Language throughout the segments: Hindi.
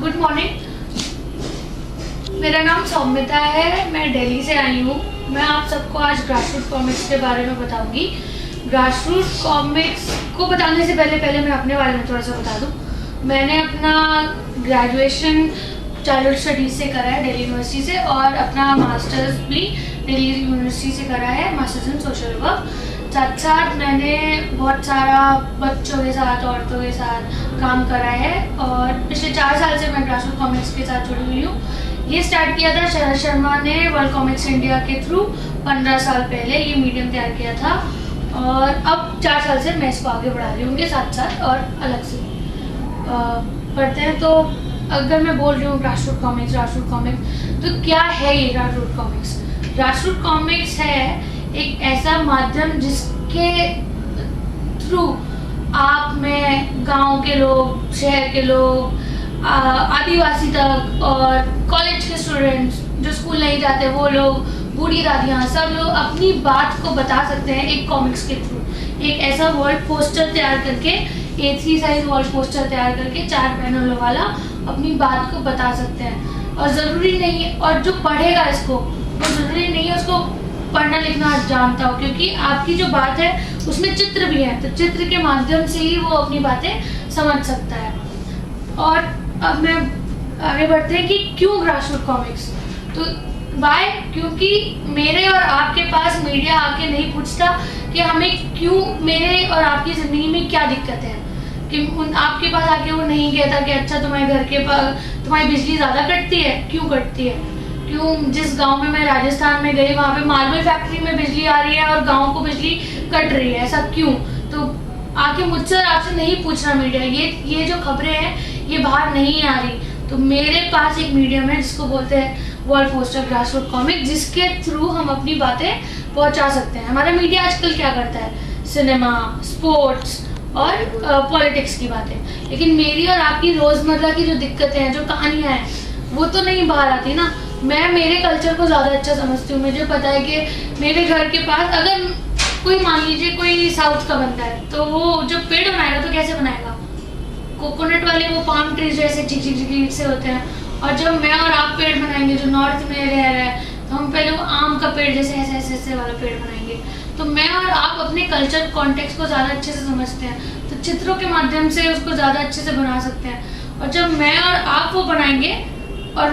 Good morning. मेरा नाम सौम्यता है, मैं दिल्ली से आई हूँ। मैं आप सबको आज ग्रासरूट कॉमिक्स के बारे में बताऊंगी। ग्रासरूट कॉमिक्स को बताने से पहले मैं अपने बारे में थोड़ा सा बता दूँ। मैंने अपना ग्रेजुएशन चाइल्डहुड स्टडीज़ से करा है दिल्ली यूनिवर्सिटी से, और अपना मास्टर्स भी दिल्ली यूनिवर्सिटी से करा है, मास्टर्स इन सोशल वर्क। साथ साथ मैंने बहुत सारा बच्चों के साथ, औरतों के साथ काम करा है, और पिछले 4 साल से मैं ग्रासरूट कॉमिक्स के साथ जुड़ी हुई हूँ। ये स्टार्ट किया था शरद शर्मा ने वर्ल्ड कॉमिक्स इंडिया के थ्रू 15 साल पहले ये मीडियम तैयार किया था, और अब 4 साल से मैं इसको आगे बढ़ा रही हूँ उनके साथ साथ और अलग से पढ़ते हैं। तो अगर मैं बोल रही हूँ ग्रासरूट कॉमिक्स तो क्या है ये ग्रासरूट कॉमिक्स? ग्रासरूट कॉमिक्स है एक ऐसा माध्यम जिसके थ्रू आप में गांव के लोग, शहर के लोग, आदिवासी तक, और कॉलेज के स्टूडेंट्स जो स्कूल नहीं जाते वो लोग, बूढ़ी दादियाँ, सब लोग अपनी बात को बता सकते हैं एक कॉमिक्स के थ्रू। एक ऐसा वर्ल्ड पोस्टर तैयार करके, A3 साइज वर्ल्ड पोस्टर तैयार करके 4 पैनलों वाला अपनी बात को बता सकते हैं। और ज़रूरी नहीं है, और जो पढ़ेगा इसको वो ज़रूरी नहीं है उसको पढ़ना लिखना जानता हो, क्योंकि आपकी जो बात है उसमें चित्र भी है, तो चित्र के माध्यम से ही वो अपनी बातें समझ सकता है। और अब मैं आगे बढ़ते हैं कि क्यों ग्रासरूट कॉमिक्स। तो वाई, क्योंकि मेरे और आपके पास मीडिया आके नहीं पूछता कि हमें क्यों, मेरे और आपकी ज़िंदगी में क्या दिक्कत है, कि आपके पास आके वो नहीं कहता कि अच्छा तुम्हारे घर के पास तुम्हारी बिजली ज़्यादा कटती है, क्यों कटती है, क्यों जिस गांव में मैं राजस्थान में गई वहाँ पे मार्बल फैक्ट्री में बिजली आ रही है और गांव को बिजली कट रही है, ऐसा क्यों? तो आके मुझसे और आपसे नहीं पूछना मीडिया, ये जो खबरें हैं ये बाहर नहीं आ रही। तो मेरे पास एक मीडियम है जिसको बोलते हैं वर्ल्ड पोस्टर ग्रासरूट कॉमिक, जिसके थ्रू हम अपनी बातें पहुंचा सकते हैं। हमारा मीडिया आजकल क्या करता है? सिनेमा, स्पोर्ट्स और पॉलिटिक्स की बातें, लेकिन मेरी और आपकी रोज़मर्रा की जो दिक्कतें हैं, जो कहानियाँ हैं, वो तो नहीं बाहर आती ना। मैं मेरे कल्चर को ज़्यादा अच्छा समझती हूँ। मुझे पता है कि मेरे घर के पास अगर कोई, मान लीजिए कोई साउथ का बंदा है, तो वो जो पेड़ बनाएगा तो कैसे बनाएगा? कोकोनट वाले वो पाम ट्रीज जैसे झिक से होते हैं। और जब मैं और आप पेड़ बनाएंगे जो नॉर्थ में रह रहे हैं, तो हम पहले वो आम का पेड़ जैसे ऐसे वाला पेड़ बनाएंगे। तो मैं और आप अपने कल्चर कॉन्टेक्स्ट को ज़्यादा अच्छे से समझते हैं, तो चित्रों के माध्यम से उसको ज़्यादा अच्छे से बना सकते हैं। और जब मैं और आप वो बनाएंगे और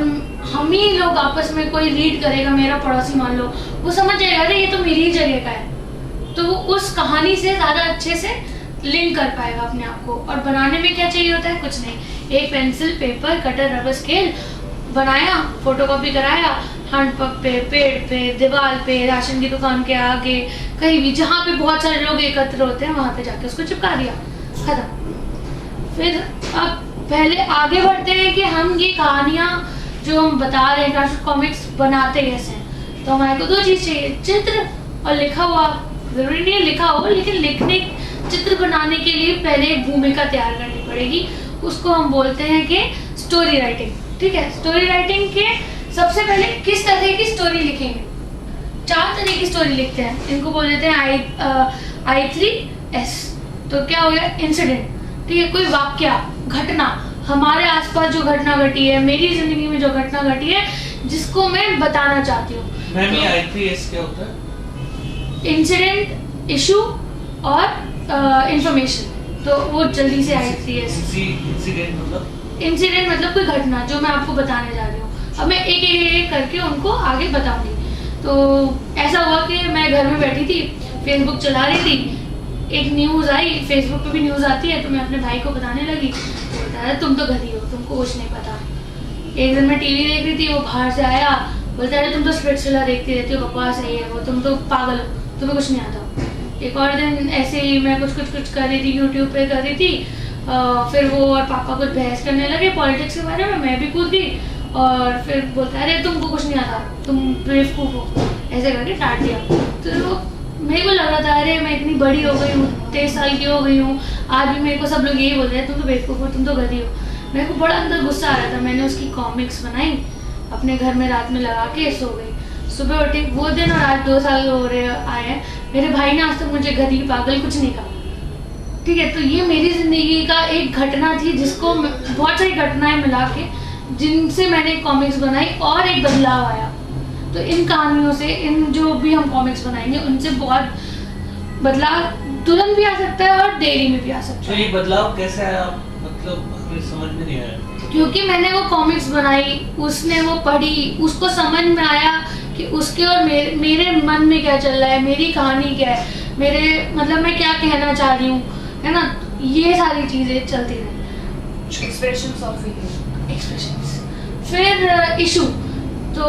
हम ही लोग आपस में, कोई रीड करेगा, मेरा पड़ोसी मान लो, वो समझ जाएगा अरे ये तो मेरी ही जगह का है, तो वो उस कहानी से ज़्यादा अच्छे से लिंक कर पाएगा अपने आप को। और बनाने में क्या चाहिए होता है? कुछ नहीं, एक pencil, paper, cutter, rubber, scale, बनाया, फोटोकॉपी कराया, हैंडपंप पे, पेड़ पे, दीवार पे, राशन की दुकान के आगे, कहीं भी जहाँ पे बहुत सारे लोग एकत्र होते हैं वहाँ पे जाके उसको चिपका दिया, खत्म। फिर अब पहले आगे बढ़ते हैं कि हम ये कहानियाँ जो हम बता रहे हैं ग्रासरूट कॉमिक्स बनाते कैसे हैं। तो हमारे को 2 चीज़ चाहिए, चित्र और लिखा हुआ। ज़रूरी नहीं है लिखा हो, लेकिन चित्र बनाने के लिए पहले एक भूमिका तैयार करनी पड़ेगी। उसको हम बोलते हैं कि स्टोरी राइटिंग। ठीक है, स्टोरी राइटिंग के सबसे पहले किस तरह की स्टोरी लिखेंगे? 4 तरह की स्टोरी लिखते हैं, इनको बोल देते हैं I3S। तो क्या हो गया? इंसिडेंट। ठीक है, कोई वाक्य, घटना, हमारे आसपास जो घटना घटी है, मेरी जिंदगी में जो घटना घटी है, जिसको मैं बताना चाहती हूँ। I3S क्या होता है? इंसिडेंट, इशू और इंफॉर्मेशन। तो वो जल्दी से I3S। इंसिडेंट मतलब कोई घटना जो मैं आपको बताने जा रही हूँ। अब मैं एक करके उनको आगे बताऊंगी। तो ऐसा हुआ कि मैं घर में बैठी थी, फेसबुक चला रही थी, एक न्यूज़ आई, फेसबुक पे भी न्यूज़ आती है, तो मैं अपने भाई को बताने लगी। बोलता है तुम तो गधी हो, तुमको कुछ नहीं पता। एक दिन मैं टीवी देख रही थी, वो बाहर से आया, बोलता है तुम तो स्प्लिट्सविला देखती रहती हो, बकवास है ये वो, तुम तो पागल हो, तुम्हें कुछ नहीं आता। एक और दिन ऐसे ही मैं कुछ कर रही थी, यूट्यूब पे कर रही थी, फिर वो और पापा कुछ बहस करने लगे पॉलिटिक्स के बारे में, मैं भी कूद गई, और फिर बोलता है अरे तुमको कुछ नहीं आता, तुम बेवकूफ़ हो, ऐसे करके डांट दिया। तो मेरे को लग रहा था अरे मैं इतनी बड़ी हो गई हूँ, 23 साल की हो गई हूँ, आज भी मेरे को सब लोग यही बोल रहे हैं तुम तो बेवकूफ़ हो, तुम तो गधी हो। मेरे को बड़ा अंदर गुस्सा आ रहा था। मैंने उसकी कॉमिक्स बनाई, अपने घर में रात में लगा के सो गई। सुबह उठी, वो दिन और आज 2 साल हो रहे आए हैं, मेरे भाई ने आज तक मुझे गधी, पागल कुछ नहीं कहा। ठीक है, तो ये मेरी जिंदगी का एक घटना थी जिसको बहुत सारी घटनाएं मिला के जिनसे मैंने कॉमिक्स बनाई और एक बदलाव आया। तो इन कहानियों से, इन जो भी हम कॉमिक्स बनाएंगे उनसे बहुत बदलाव तुरंत भी आ सकता है और देरी में भी आ सकता तो है। ये बदलाव कैसे आया, मतलब हमें समझ में नहीं आया। क्योंकि मैंने वो कॉमिक्स बनाई, उसने वो पढ़ी, उसको समझ में आया कि उसके और मेरे मन में क्या चल रहा है, मेरी कहानी क्या है, मेरे मतलब मैं क्या कहना चाह रही हूँ, है ना। ये सारी चीजें चलती रही। Expressions of feeling. एक्सप्रेशंस। फिर इशू। तो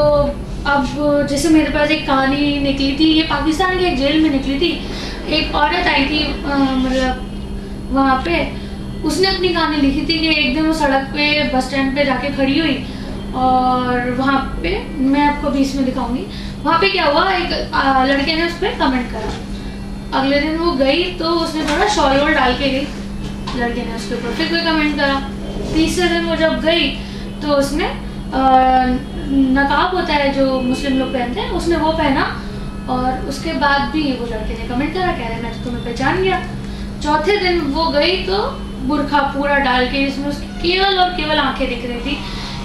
अब जैसे मेरे पास एक कहानी निकली थी, ये पाकिस्तान की एक जेल में निकली थी। एक औरत आई थी मतलब वहाँ पे, उसने अपनी कहानी लिखी थी कि एक दिन वो सड़क पे बस स्टैंड पे जाके खड़ी हुई और वहाँ पे, मैं आपको बीच में दिखाऊंगी, वहाँ पे क्या हुआ, एक लड़के ने उस पर कमेंट करा। अगले दिन वो गई तो उसने थोड़ा शॉल वॉल डाल के गई, लड़के ने उसके ऊपर फिर कोई कमेंट करा। तीसरे दिन वो जब गई तो उसने नकाब होता है जो मुस्लिम लोग पहनते हैं, उसने वो पहना और उसके बाद भी वो लड़के ने कमेंट करा, कह रहे मैं तो तुम्हें पहचान गया। चौथे दिन वो गई तो बुर्खा पूरा डाल के, जिसमें उसकी केवल और केवल आंखें दिख रही थी,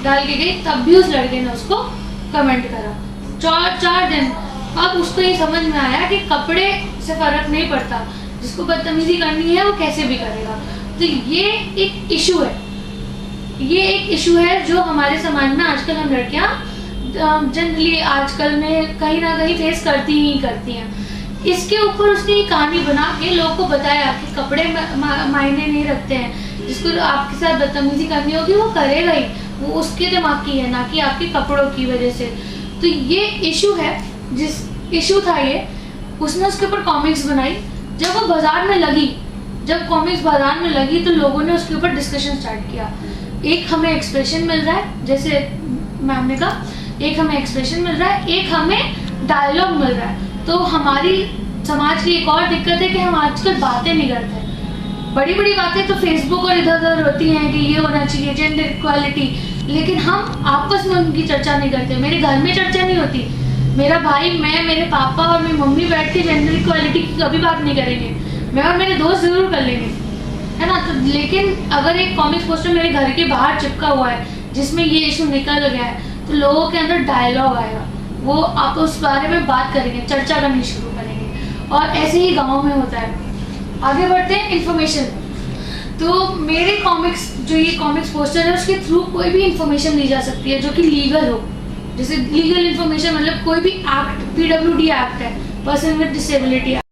डाल के गई, तब भी उस लड़के ने उसको कमेंट करा। 4 दिन। अब उसको ये समझ में आया कि कपड़े से फर्क नहीं पड़ता, जिसको बदतमीजी करनी है वो कैसे भी करेगा। तो ये एक इशू है, ये एक इशू है जो हमारे समाज में आजकल हम लड़कियां जनरली आजकल में कहीं ना कहीं फेस करती ही करती हैं। इसके ऊपर उसने एक कहानी बना के लोगों को बताया कि कपड़े मायने नहीं रखते हैं, जिसको आपके साथ बदतमीजी करनी होगी वो करेगा ही, वो उसके दिमाग की है, ना कि आपके कपड़ों की वजह से। तो ये इशू है, जिस इशू था ये, उसने उसके ऊपर कॉमिक्स बनाई। जब वो बाजार में लगी, जब कॉमिक्स बाजार में लगी तो लोगों ने उसके ऊपर डिस्कशन स्टार्ट किया। एक हमें एक्सप्रेशन मिल रहा है, जैसे मैम ने कहा, एक हमें एक्सप्रेशन मिल रहा है, एक हमें डायलॉग मिल रहा है। तो हमारी समाज की एक और दिक्कत है कि हम आजकल बातें नहीं करते। बड़ी बड़ी बातें तो फेसबुक और इधर उधर होती हैं कि ये होना चाहिए, जेंडर इक्वालिटी, लेकिन हम आपस में उनकी चर्चा नहीं करते। मेरे घर में चर्चा नहीं होती, मेरा भाई, मैं, मेरे पापा और मेरी मम्मी बैठ के जेंडर इक्वालिटी की कभी बात नहीं करेंगे। मैं और मेरे दोस्त जरूर कर लेंगे, है ना। तो लेकिन अगर एक कॉमिक्स पोस्टर मेरे घर के बाहर चिपका हुआ है जिसमें ये इशू निकल गया है, तो लोगों के अंदर डायलॉग आएगा, वो आप उस बारे में बात करेंगे, चर्चा करनी शुरू करेंगे। और ऐसे ही गाँव में होता है। आगे बढ़ते हैं, इन्फॉर्मेशन। तो मेरे कॉमिक्स, जो ये कॉमिक्स पोस्टर है, उसके थ्रू कोई भी इंफॉर्मेशन ली जा सकती है जो कि लीगल हो। जैसे लीगल इन्फॉर्मेशन मतलब कोई भी एक्ट, PWD एक्ट है, पर्सन विद डिसेबिलिटी